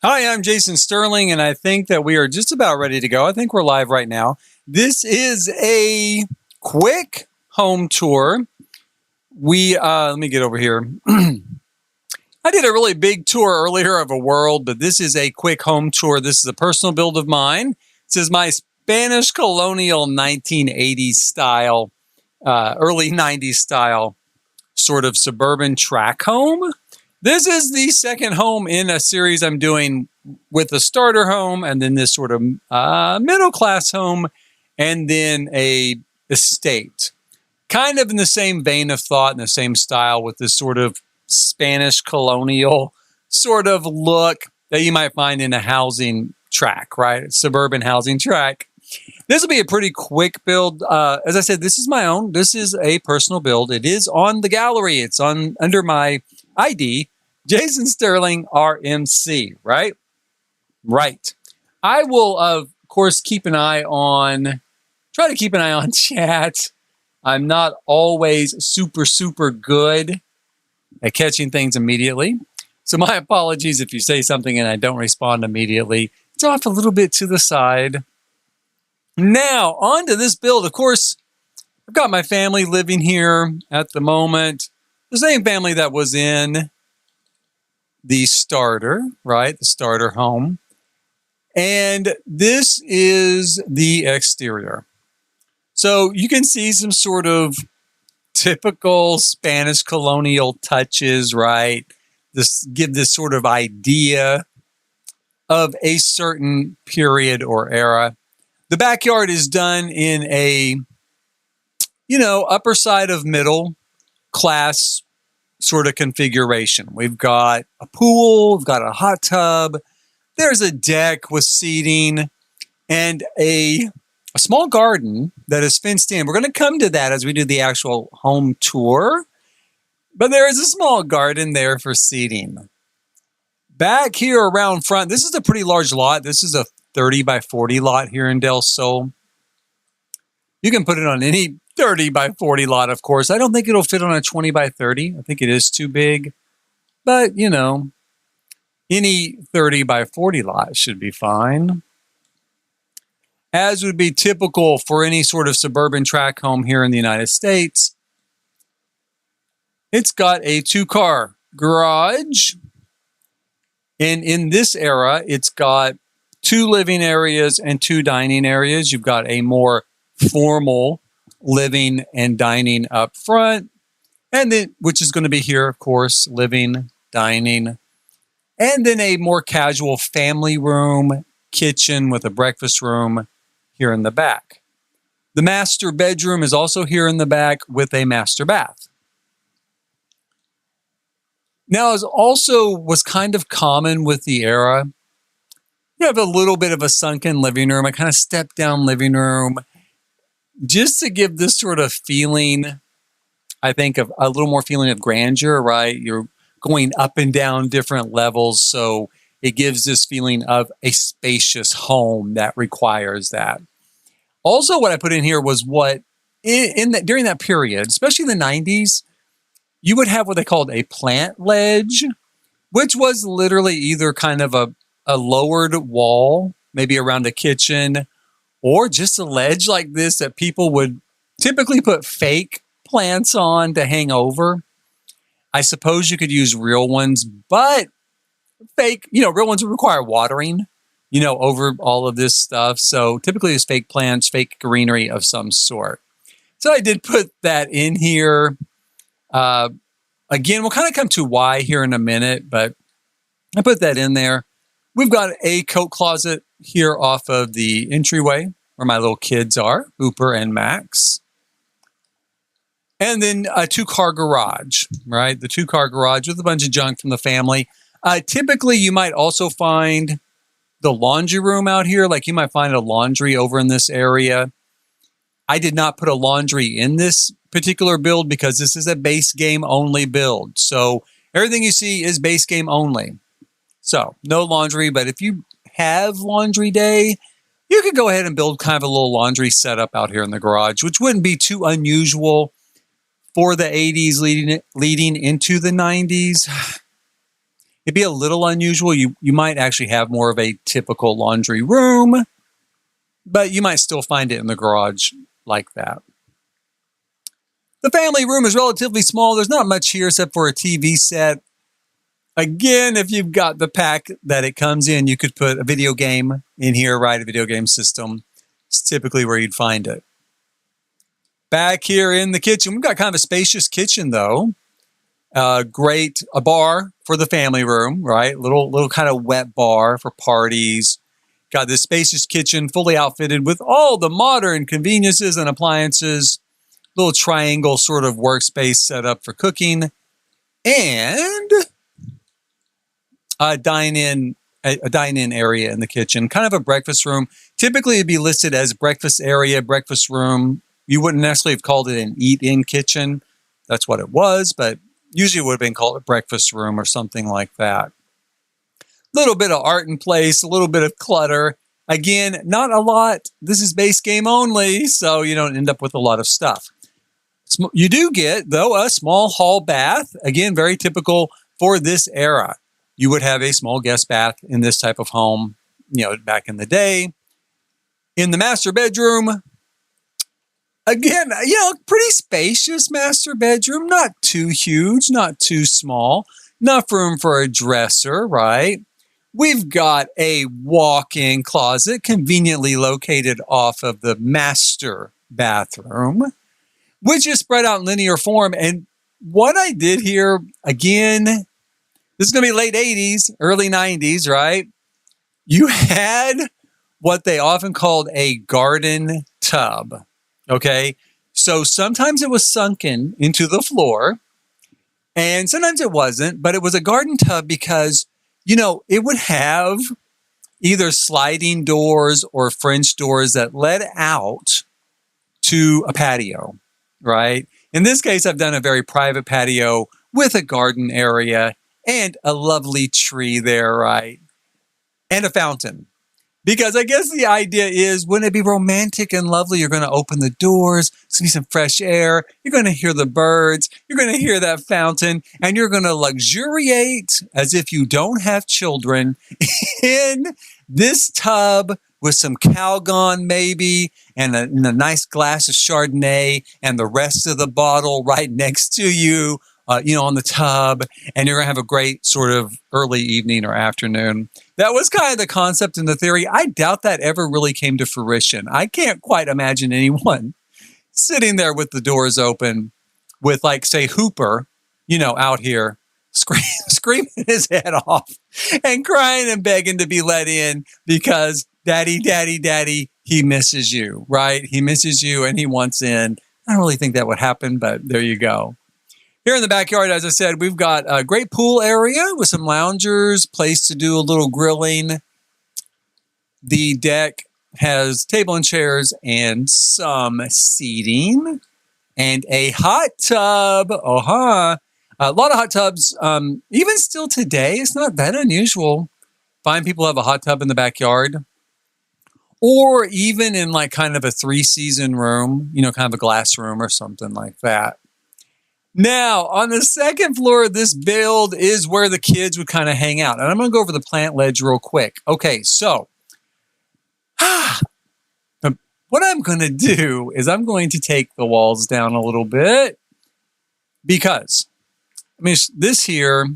Hi, I'm Jason Sterling, and I think that we are just about ready to go. I think we're live right now. This is a quick home tour. Let me get over here. I did a really big tour earlier of a world, but this is a quick home tour. This is a personal build of mine. This is my Spanish Colonial 1980s style, early 90s style sort of suburban track home. This is the second home in a series I'm doing with a starter home and then this sort of middle class home and then a estate. Kind of in the same vein of thought and the same style with this sort of Spanish colonial sort of look that you might find in a housing track, right? Suburban housing track. This will be a pretty quick build. As I said, this is my own. This is a personal build. It is on the gallery. It's on under my ID, Jason Sterling RMC, right? Right. I will, of course, try to keep an eye on chat. I'm not always super good at catching things immediately. So my apologies if you say something and I don't respond immediately. It's off a little bit to the side. Now, on to this build. Of course, I've got my family living here at the moment. The same family that was in the starter, right? The starter home. And this is the exterior. So you can see some sort of typical Spanish colonial touches, right? Give this sort of idea of a certain period or era. The backyard is done in a, upper side of middle class sort of configuration. We've got a pool, we've got a hot tub, there's a deck with seating, and a small garden that is fenced in. We're going to come to that as we do the actual home tour, but there is a small garden there for seating. Back here around front, this is a pretty large lot. This is a 30 by 40 lot here in Del Sol. You can put it on any 30 by 40 lot, of course. I don't think it'll fit on a 20 by 30. I think it is too big. But, any 30 by 40 lot should be fine. As would be typical for any sort of suburban track home here in the United States, it's got a 2-car garage. And in this era, it's got 2 living areas and 2 dining areas. You've got a more formal living and dining up front, and then which is going to be here, of course, living, dining, and then a more casual family room, kitchen with a breakfast room here in the back. The master bedroom is also here in the back with a master bath. Now, as also was kind of common with the era, you have a little bit of a sunken living room, a kind of step-down living room, just to give this sort of feeling, I think, of a little more feeling of grandeur, right? You're going up and down different levels, so it gives this feeling of a spacious home that requires that. Also, what I put in here was during that period, especially in the 90s, you would have what they called a plant ledge, which was literally either kind of a lowered wall, maybe around the kitchen, or just a ledge like this that people would typically put fake plants on to hang over. I suppose you could use real ones, but real ones would require watering, over all of this stuff. So typically it's fake plants, fake greenery of some sort. So I did put that in here. Again, we'll kind of come to why here in a minute, but I put that in there. We've got a coat closet here off of the entryway where my little kids are, Hooper and Max. And then a 2-car garage, right? The 2-car garage with a bunch of junk from the family. Typically, you might also find the laundry room out here. Like you might find a laundry over in this area. I did not put a laundry in this particular build because this is a base game only build. So everything you see is base game only. So no laundry, but if you have laundry day, you could go ahead and build kind of a little laundry setup out here in the garage, which wouldn't be too unusual for the 80s leading into the 90s. It'd be a little unusual. You might actually have more of a typical laundry room, but you might still find it in the garage like that. The family room is relatively small. There's not much here except for a TV set. Again, if you've got the pack that it comes in, you could put a video game in here, right? A video game system. It's typically where you'd find it. Back here in the kitchen, we've got kind of a spacious kitchen, though. A bar for the family room, right? Little kind of wet bar for parties. Got this spacious kitchen fully outfitted with all the modern conveniences and appliances. Little triangle sort of workspace set up for cooking. And a dine-in area in the kitchen, kind of a breakfast room. Typically, it'd be listed as breakfast area, breakfast room. You wouldn't necessarily have called it an eat-in kitchen. That's what it was, but usually it would have been called a breakfast room or something like that. Little bit of art in place, a little bit of clutter. Again, not a lot. This is base game only, so you don't end up with a lot of stuff. You do get, though, a small hall bath. Again, very typical for this era. You would have a small guest bath in this type of home, back in the day. In the master bedroom, again, pretty spacious master bedroom. Not too huge, not too small. Enough room for a dresser, right? We've got a walk-in closet conveniently located off of the master bathroom, which is spread out in linear form. And what I did here, again, this is going to be late 80s, early 90s, right? You had what they often called a garden tub, okay? So sometimes it was sunken into the floor, and sometimes it wasn't, but it was a garden tub because, it would have either sliding doors or French doors that led out to a patio, right? In this case, I've done a very private patio with a garden area and a lovely tree there, right? And a fountain. Because I guess the idea is, wouldn't it be romantic and lovely? You're going to open the doors, see some fresh air. You're going to hear the birds. You're going to hear that fountain. And you're going to luxuriate as if you don't have children in this tub with some Calgon maybe and a nice glass of Chardonnay and the rest of the bottle right next to you, on the tub. And you're going to have a great sort of early evening or afternoon. That was kind of the concept and the theory. I doubt that ever really came to fruition. I can't quite imagine anyone sitting there with the doors open with, like, say, Hooper, out here screaming his head off and crying and begging to be let in because daddy, he misses you, right? He misses you and he wants in. I don't really think that would happen, but there you go. Here in the backyard, as I said, we've got a great pool area with some loungers, place to do a little grilling. The deck has table and chairs and some seating and a hot tub. A lot of hot tubs. Even still today, it's not that unusual. Find people have a hot tub in the backyard. Or even in like kind of a 3-season room, kind of a glass room or something like that. Now, on the second floor of this build is where the kids would kind of hang out. And I'm going to go over the plant ledge real quick. Okay, so what I'm going to do is I'm going to take the walls down a little bit because, this here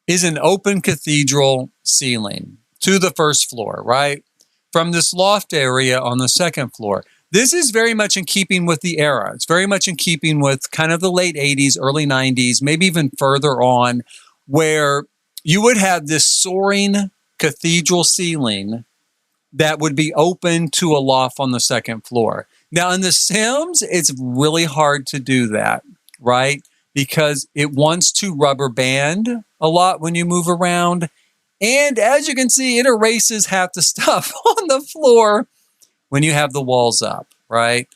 is an open cathedral ceiling to the first floor, right? From this loft area on the second floor. This is very much in keeping with the era. It's very much in keeping with kind of the late 80s, early 90s, maybe even further on, where you would have this soaring cathedral ceiling that would be open to a loft on the second floor. Now, in The Sims, it's really hard to do that, right? Because it wants to rubber band a lot when you move around. And as you can see, it erases half the stuff on the floor when you have the walls up, right?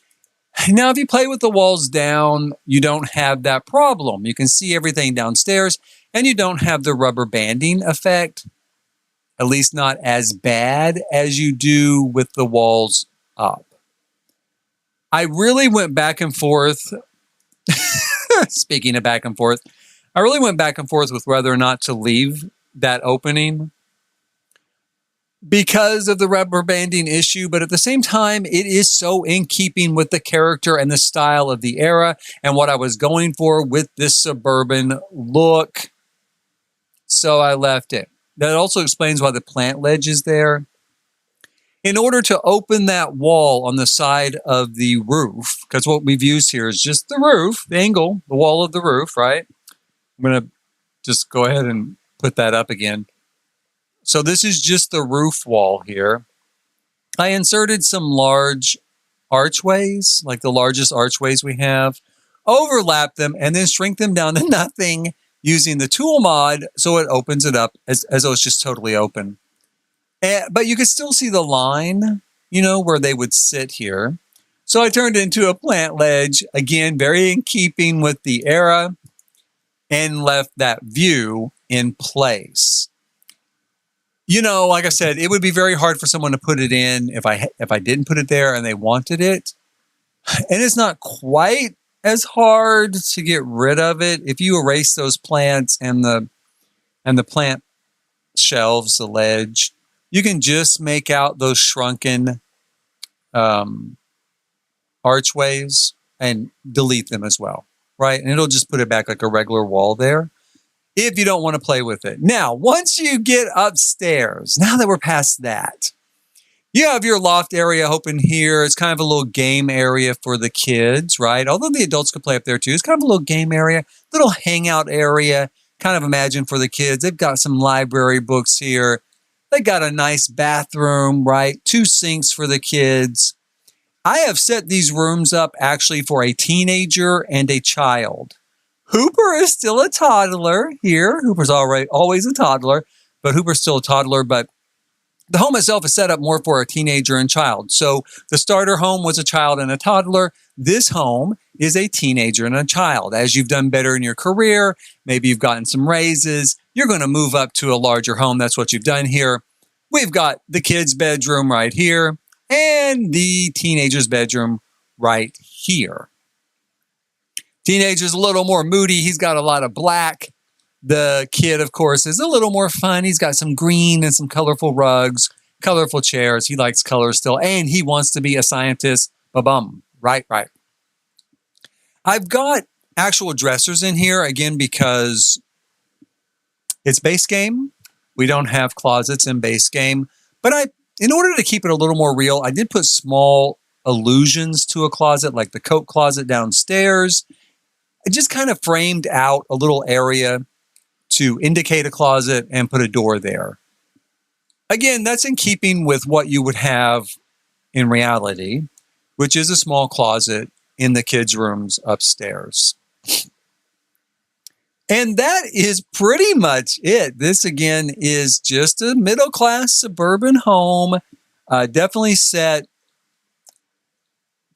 Now, if you play with the walls down, you don't have that problem. You can see everything downstairs, and you don't have the rubber banding effect, at least not as bad as you do with the walls up. I really went back and forth, speaking of back and forth, I really went back and forth with whether or not to leave that opening because of the rubber banding issue, but at the same time, it is so in keeping with the character and the style of the era and what I was going for with this suburban look. So I left it. That also explains why the plant ledge is there. In order to open that wall on the side of the roof, because what we've used here is just the roof, the angle, the wall of the roof, right? I'm going to just go ahead and put that up again. So this is just the roof wall here. I inserted some large archways, like the largest archways we have, overlap them, and then shrink them down to nothing using the tool mod so it opens it up as though it's just totally open. But you can still see the line, where they would sit here. So I turned it into a plant ledge, again, very in keeping with the era, and left that view in place. Like I said, it would be very hard for someone to put it in if I didn't put it there and they wanted it. And it's not quite as hard to get rid of it if you erase those plants and the plant shelves, the ledge. You can just make out those shrunken archways and delete them as well, right? And it'll just put it back like a regular wall there if you don't want to play with it. Now, once you get upstairs, now that we're past that, you have your loft area open here. It's kind of a little game area for the kids, right? Although the adults could play up there too. It's kind of a little game area, little hangout area, kind of imagine for the kids. They've got some library books here. They got a nice bathroom, right? 2 sinks for the kids. I have set these rooms up actually for a teenager and a child. Hooper is still a toddler here. Hooper's always a toddler, but Hooper's still a toddler. But the home itself is set up more for a teenager and child. So the starter home was a child and a toddler. This home is a teenager and a child. As you've done better in your career, maybe you've gotten some raises, you're going to move up to a larger home. That's what you've done here. We've got the kids' bedroom right here and the teenager's bedroom right here. Teenager's a little more moody. He's got a lot of black. The kid, of course, is a little more fun. He's got some green and some colorful rugs, colorful chairs. He likes colors still, and he wants to be a scientist. Ba-bum. Right. I've got actual dressers in here, again, because it's base game. We don't have closets in base game. But in order to keep it a little more real, I did put small allusions to a closet, like the coat closet downstairs. I just kind of framed out a little area to indicate a closet and put a door there. Again, that's in keeping with what you would have in reality, which is a small closet in the kids' rooms upstairs. And that is pretty much it. This, again, is just a middle-class suburban home, definitely set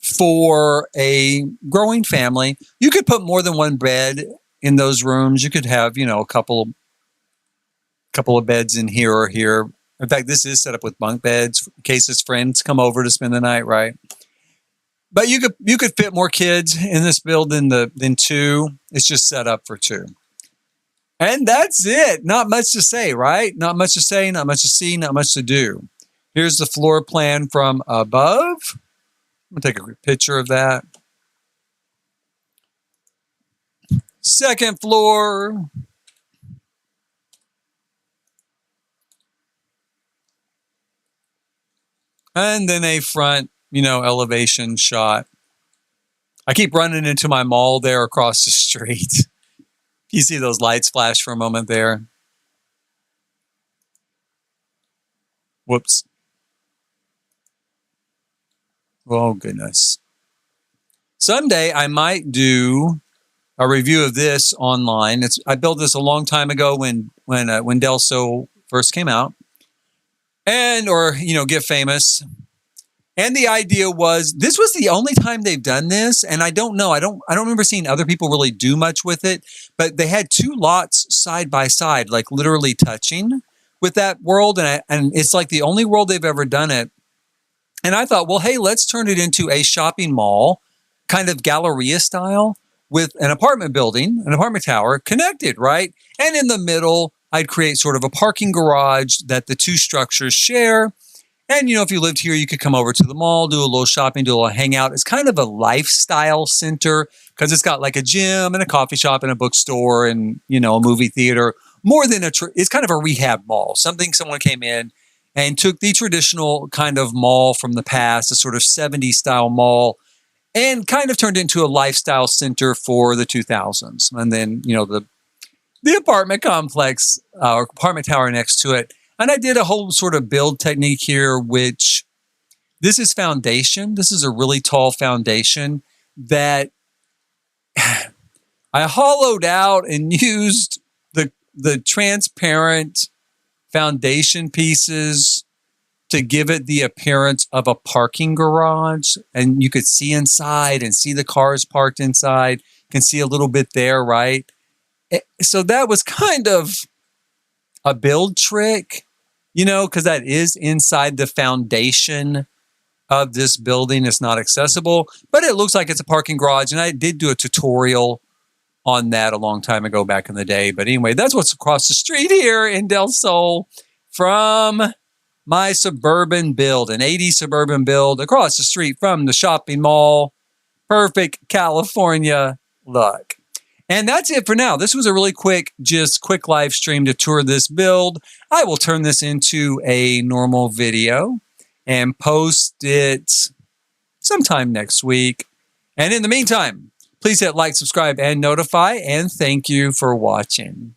for a growing family. You could put more than one bed in those rooms. You could have, a couple of beds in here or here. In fact, this is set up with bunk beds in case his friends come over to spend the night, right? But you could fit more kids in this build than 2. It's just set up for 2. And that's it. Not much to say, right? Not much to say, not much to see, not much to do. Here's the floor plan from above. I'm going to take a quick picture of that. Second floor. And then a front, elevation shot. I keep running into my mall there across the street. You see those lights flash for a moment there. Whoops. Oh, goodness. Someday I might do a review of this online. I built this a long time ago when Del So first came out, or get famous. And the idea was this was the only time they've done this, and I don't know. I don't remember seeing other people really do much with it. But they had 2 lots side by side, like literally touching with that world, and it's like the only world they've ever done it. And I thought, well, hey, let's turn it into a shopping mall, kind of Galleria style, with an apartment building, an apartment tower connected, right? And in the middle, I'd create sort of a parking garage that the two structures share. And, if you lived here, you could come over to the mall, do a little shopping, do a little hangout. It's kind of a lifestyle center because it's got like a gym and a coffee shop and a bookstore and, a movie theater. More than it's kind of a rehab mall, something someone came in and took the traditional kind of mall from the past, a sort of 70s style mall, and kind of turned into a lifestyle center for the 2000s. And then, the apartment complex or apartment tower next to it. And I did a whole sort of build technique here, which this is foundation. This is a really tall foundation that I hollowed out and used the transparent foundation pieces to give it the appearance of a parking garage. And you could see inside and see the cars parked inside. You can see a little bit there, right? So that was kind of a build trick, because that is inside the foundation of this building. It's not accessible, but it looks like it's a parking garage. And I did do a tutorial on that a long time ago back in the day. But anyway, that's what's across the street here in Del Sol from my suburban build, an 80s suburban build across the street from the shopping mall. Perfect California look. And that's it for now. This was a really quick live stream to tour this build. I will turn this into a normal video and post it sometime next week. And in the meantime, please hit like, subscribe, and notify. And thank you for watching.